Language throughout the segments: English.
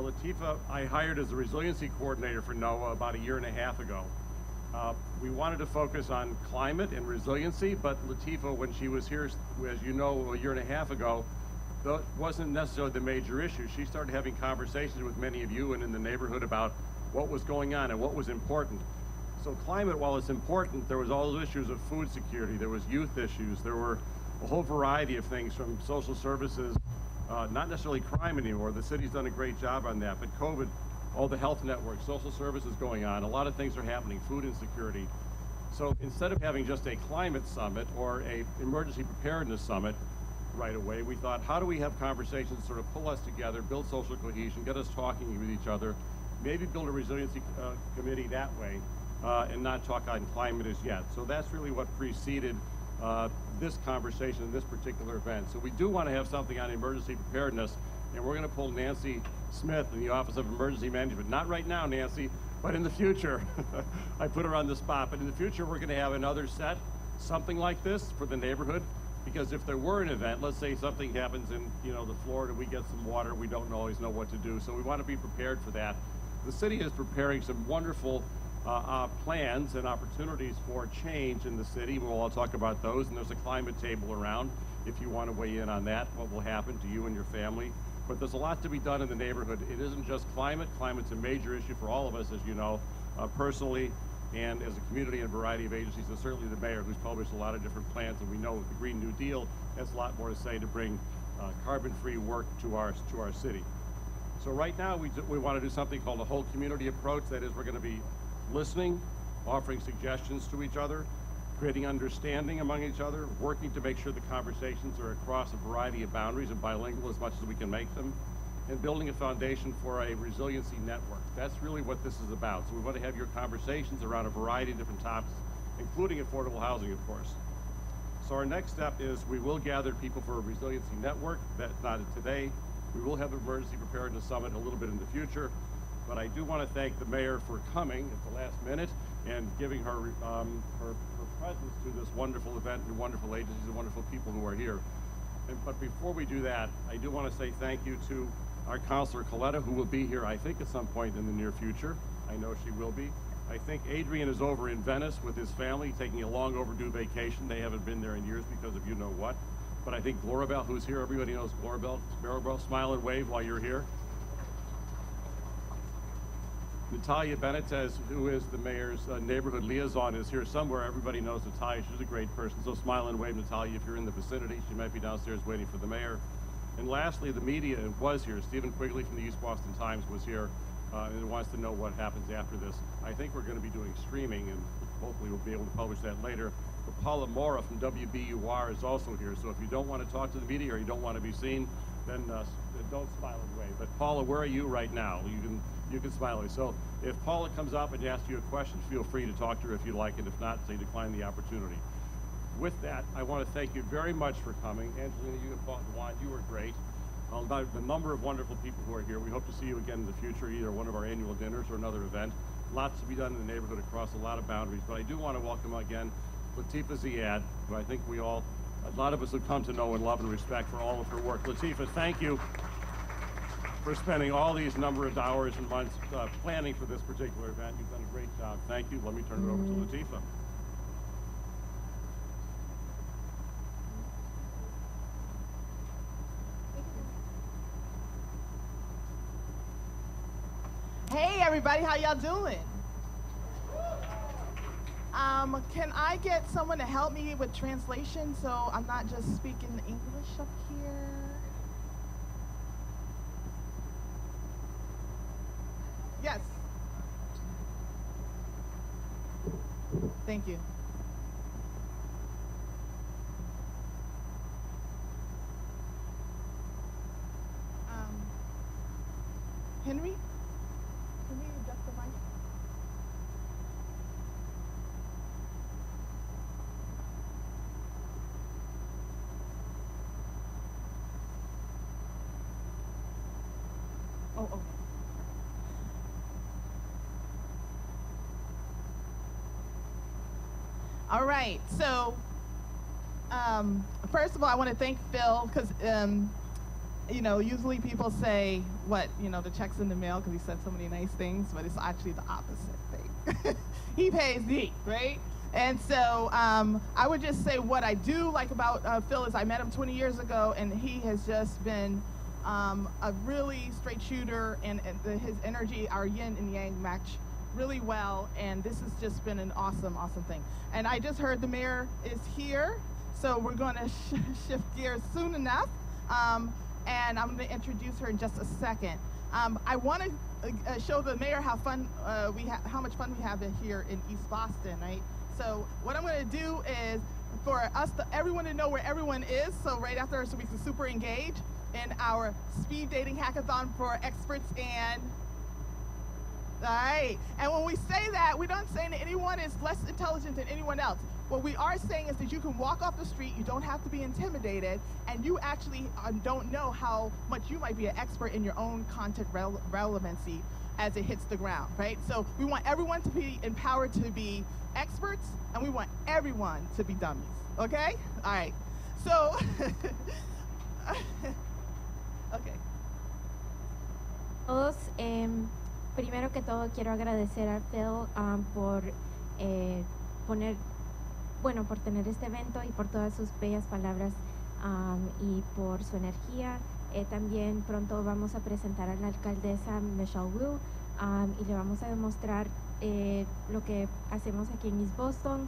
Latifah, I hired as the resiliency coordinator for NOAA about a year and a half ago. We wanted to focus on climate and resiliency, but Latifah, when she was here, as you know, a year and a half ago, that wasn't necessarily the major issue. She started having conversations with many of you and in the neighborhood about what was going on and what was important. So climate, while it's important, there was all those issues of food security, there was youth issues, there were a whole variety of things from social services, not necessarily crime anymore. The city's done a great job on that, but COVID, all the health networks, social services going on, a lot of things are happening, food insecurity. So instead of having just a climate summit or a emergency preparedness summit right away, we thought, how do we have conversations sort of pull us together, build social cohesion, get us talking with each other, maybe build a resiliency committee that way, and not talk on climate as yet. So that's really what preceded this conversation, this particular event. So we do want to have something on emergency preparedness, and we're going to pull Nancy Smith in the Office of Emergency Management. Not right now, Nancy, but in the future. I put her on the spot, but in the future we're going to have another set, something like this for the neighborhood, because if there were an event, let's say something happens in the Florida, we get some water, we don't always know what to do, so we want to be prepared for that. The city is preparing some wonderful plans and opportunities for change in the city. We'll all talk about those, and there's a climate table around if you want to weigh in on that, what will happen to you and your family. But there's a lot to be done in the neighborhood. It isn't just climate. Climate's a major issue for all of us, as you know, personally, and as a community and a variety of agencies, and certainly the mayor, who's published a lot of different plans, and we know with the Green New Deal has a lot more to say to bring carbon-free work to our city. So right now, we want to do something called a whole community approach. That is, we're going to be listening, offering suggestions to each other, creating understanding among each other, working to make sure the conversations are across a variety of boundaries and bilingual as much as we can make them, and building a foundation for a resiliency network. That's really what this is about. So we want to have your conversations around a variety of different topics, including affordable housing, of course. So our next step is we will gather people for a resiliency network. That's not today. We will have an emergency preparedness summit a little bit in the future. But I do want to thank the mayor for coming at the last minute and giving her presence to this wonderful event and wonderful agencies and wonderful people who are here. But before we do that, I do want to say thank you to our Councilor Coletta, who will be here, I think, at some point in the near future. I know she will be. I think Adrian is over in Venice with his family, taking a long overdue vacation. They haven't been there in years because of you know what. But I think Glorabel, who's here, everybody knows Glorabel, smile and wave while you're here. Natalia Benitez, who is the mayor's neighborhood liaison, is here somewhere. Everybody knows Natalia. She's a great person. So smile and wave, Natalia, if you're in the vicinity. She might be downstairs waiting for the mayor. And lastly, the media was here. Stephen Quigley from the East Boston Times was here and wants to know what happens after this. I think we're going to be doing streaming, and hopefully we'll be able to publish that later. But Paula Mora from WBUR is also here. So if you don't want to talk to the media or you don't want to be seen, then don't smile and wave. But Paula, where are you right now? You can smile. So if Paula comes up and asks you a question, feel free to talk to her if you like, and if not, say decline the opportunity. With that, I want to thank you very much for coming. Angelina, you and Paul and Juan, you were great. The number of wonderful people who are here. We hope to see you again in the future, either one of our annual dinners or another event. Lots to be done in the neighborhood across a lot of boundaries, but I do want to welcome again Latifah Ziad, who I think a lot of us have come to know and love and respect for all of her work. Latifah, thank you for spending all these number of hours and months planning for this particular event. You've done a great job. Thank you. Let me turn it over to Latifah. Hey everybody, how y'all doing? Can I get someone to help me with translation so I'm not just speaking English up here? Yes. Thank you. Henry? Can we adjust the mic? Oh, okay. All right, so first of all, I want to thank Phil because you know, usually people say, what, you know, the check's in the mail because he said so many nice things, but it's actually the opposite thing. He pays me, right? And so I would just say what I do like about Phil is I met him 20 years ago, and he has just been a really straight shooter, and his energy, our yin and yang match really well, and this has just been an awesome, awesome thing. And I just heard the mayor is here, so we're going to shift gears soon enough, and I'm going to introduce her in just a second. I want to show the mayor how how much fun we have here in East Boston, right? So what I'm going to do is for everyone to know where everyone is, so right after, so we can super engage in our speed dating hackathon for experts and. All right, and when we say that, we're not saying that anyone is less intelligent than anyone else. What we are saying is that you can walk off the street, you don't have to be intimidated, and you actually don't know how much you might be an expert in your own content relevancy as it hits the ground, right? So we want everyone to be empowered to be experts, and we want everyone to be dummies, okay? All right, so, okay. Todos, primero que todo quiero agradecer a Phil por por tener este evento y por todas sus bellas palabras y por su energía. También pronto vamos a presentar a la alcaldesa Michelle Wu y le vamos a demostrar lo que hacemos aquí en East Boston,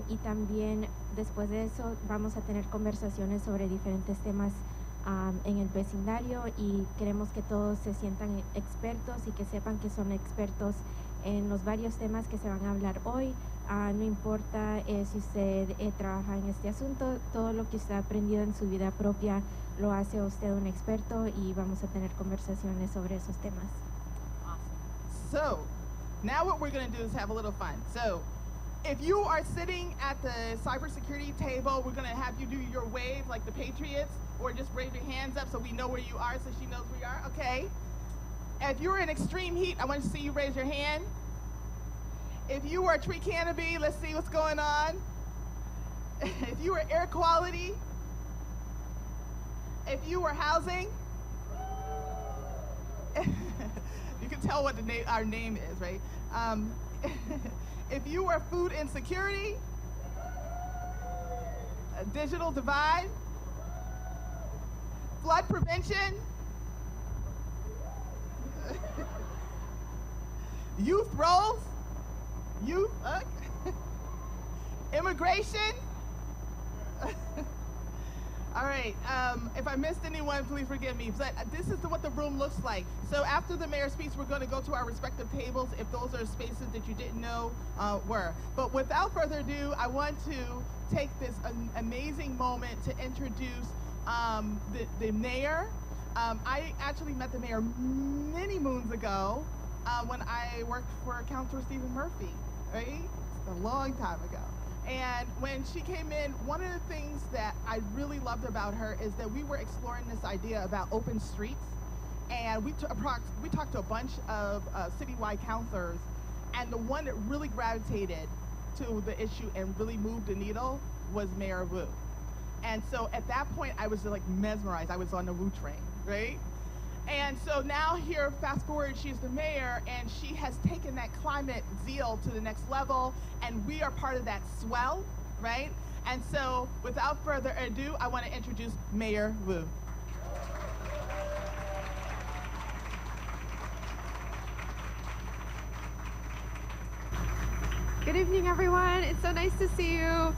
y también después de eso vamos a tener conversaciones sobre diferentes temas en el vecindario, y queremos que todos se sientan expertos y que sepan que son expertos en los varios temas que se van a hablar hoy. No importa si usted trabaja en este asunto, todo lo que usted ha aprendido en su vida propia lo hace usted un experto, y vamos a tener conversaciones sobre esos temas. Awesome. So, now what we're going to do is have a little fun. So, if you are sitting at the cybersecurity table, we're going to have you do your wave like the Patriots, or just raise your hands up so we know where you are, so she knows where you are, okay? If you're in extreme heat, I want to see you raise your hand. If you were tree canopy, let's see what's going on. If you were air quality, if you were housing, you can tell what our name is, right? If you were food insecurity, a digital divide, flood prevention, youth roles, immigration. All right, if I missed anyone, please forgive me. But this is what the room looks like. So after the mayor speaks, we're going to go to our respective tables if those are spaces that you didn't know were. But without further ado, I want to take this amazing moment to introduce the mayor. I actually met the mayor many moons ago when I worked for Counselor Stephen Murphy, right? It's a long time ago. And when she came in, one of the things that I really loved about her is that we were exploring this idea about open streets. And we talked to a bunch of citywide counselors, and the one that really gravitated to the issue and really moved the needle was Mayor Wu. And so at that point, I was like mesmerized. I was on the Wu train, right? And so now here, fast forward, she's the mayor, and she has taken that climate zeal to the next level, and we are part of that swell, right? And so without further ado, I want to introduce Mayor Wu. Good evening, everyone. It's so nice to see you.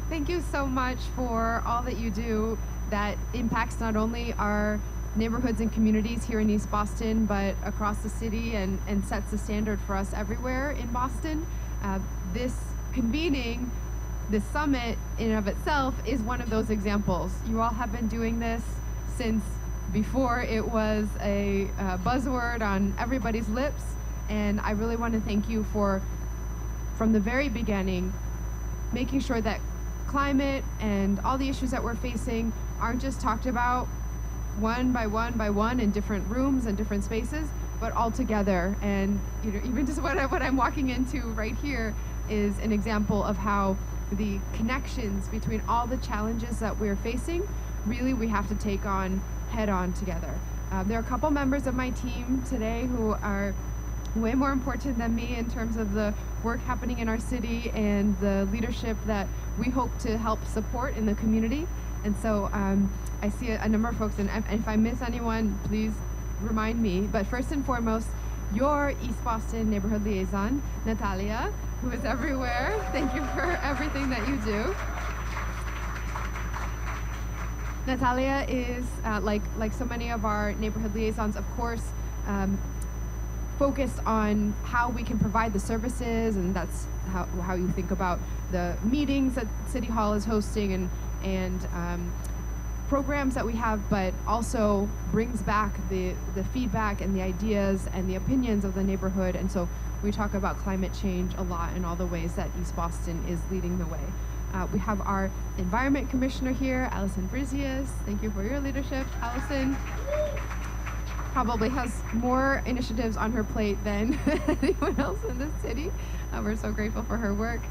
Thank you so much for all that you do that impacts not only our neighborhoods and communities here in East Boston, but across the city, and sets the standard for us everywhere in Boston. This convening, this summit in and of itself is one of those examples. You all have been doing this since before it was a buzzword on everybody's lips, and I really want to thank you for, from the very beginning, making sure that climate and all the issues that we're facing aren't just talked about one by one in different rooms and different spaces, but all together. And you know, even just what I'm walking into right here is an example of how the connections between all the challenges that we're facing, really we have to take on head on together. There are a couple members of my team today who are way more important than me in terms of the work happening in our city and the leadership that we hope to help support in the community. And so I see a number of folks, and if I miss anyone, please remind me. But first and foremost, your East Boston neighborhood liaison, Natalia, who is everywhere. Thank you for everything that you do. Natalia is, like so many of our neighborhood liaisons, of course, focused on how we can provide the services, and that's how you think about the meetings that City Hall is hosting and programs that we have, but also brings back the feedback and the ideas and the opinions of the neighborhood. And so we talk about climate change a lot in all the ways that East Boston is leading the way. We have our Environment Commissioner here, Allison Brizius. Thank you for your leadership, Allison. Probably has more initiatives on her plate than anyone else in the city. We're so grateful for her work.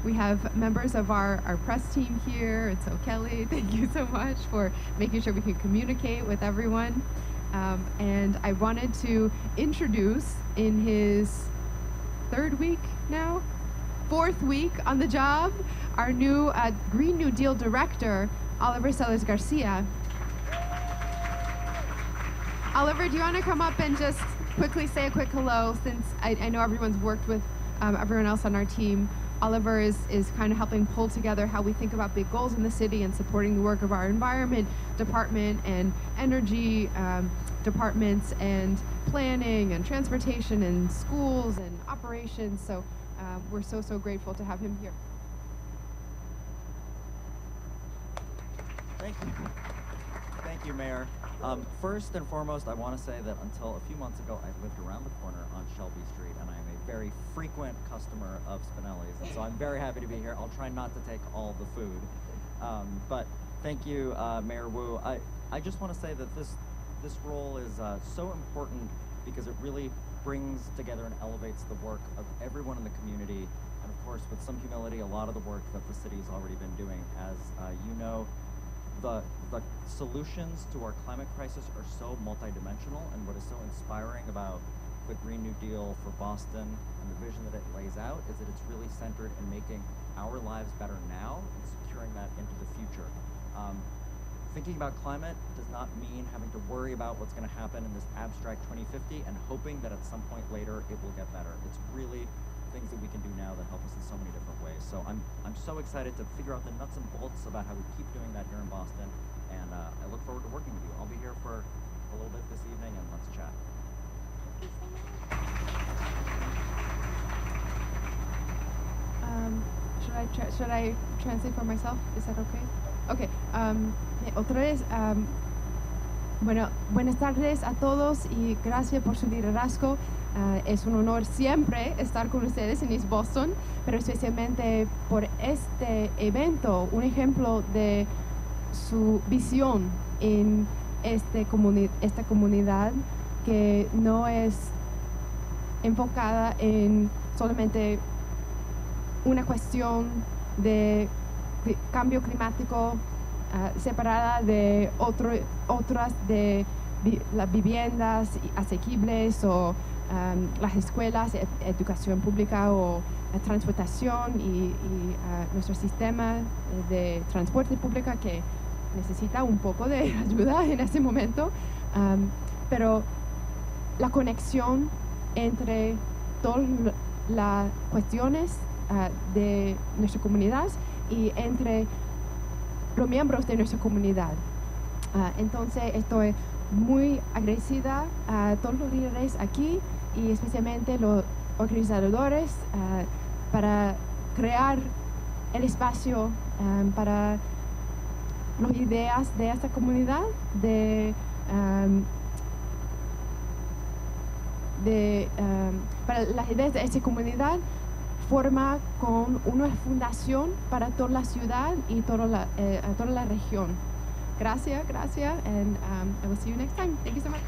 We have members of our press team here, and so Kelly, thank you so much for making sure we can communicate with everyone. And I wanted to introduce, in his fourth week on the job, our new Green New Deal director, Oliver Sellers-Garcia. Oliver, do you want to come up and just quickly say a quick hello, since I know everyone's worked with everyone else on our team. Oliver is kind of helping pull together how we think about big goals in the city and supporting the work of our environment department and energy departments and planning and transportation and schools and operations. So we're so grateful to have him here. Thank you. Thank you, Mayor. First and foremost, I want to say that until a few months ago, I lived around the corner on Shelby Street, and I am a very frequent customer of Spinelli's, and so I'm very happy to be here. I'll try not to take all the food. But thank you, Mayor Wu. I just want to say that this role is so important because it really brings together and elevates the work of everyone in the community, and of course, with some humility, a lot of the work that the city's already been doing. As you know, the solutions to our climate crisis are so multidimensional, and what is so inspiring about the Green New Deal for Boston and the vision that it lays out is that it's really centered in making our lives better now and securing that into the future. Thinking about climate does not mean having to worry about what's going to happen in this abstract 2050 and hoping that at some point later it will get better. It's really things that we can do now that help us in so many different ways. So I'm so excited to figure out the nuts and bolts about how we keep doing that here in Boston, and I look forward to working with you. I'll be here for a little bit this evening, and let's chat. Should I translate for myself? Is that okay? Okay. Otra vez, bueno, buenas tardes a todos y gracias por su liderazgo. Es un honor siempre estar con ustedes en East Boston, pero especialmente por este evento, un ejemplo de su visión en esta comunidad que no es enfocada en solamente una cuestión de cambio climático separada de otras de las viviendas asequibles o las escuelas, educación pública o transportación y nuestro sistema de transporte público que necesita un poco de ayuda en este momento, pero la conexión entre todas las cuestiones de nuestra comunidad y entre los miembros de nuestra comunidad. Entonces estoy muy agradecida a todos los líderes aquí y especialmente los organizadores para crear el espacio para las ideas de esta comunidad, para las ideas de esta comunidad forma con una fundación para toda la ciudad y toda la región. Gracias, and I will see you next time. Thank you so much.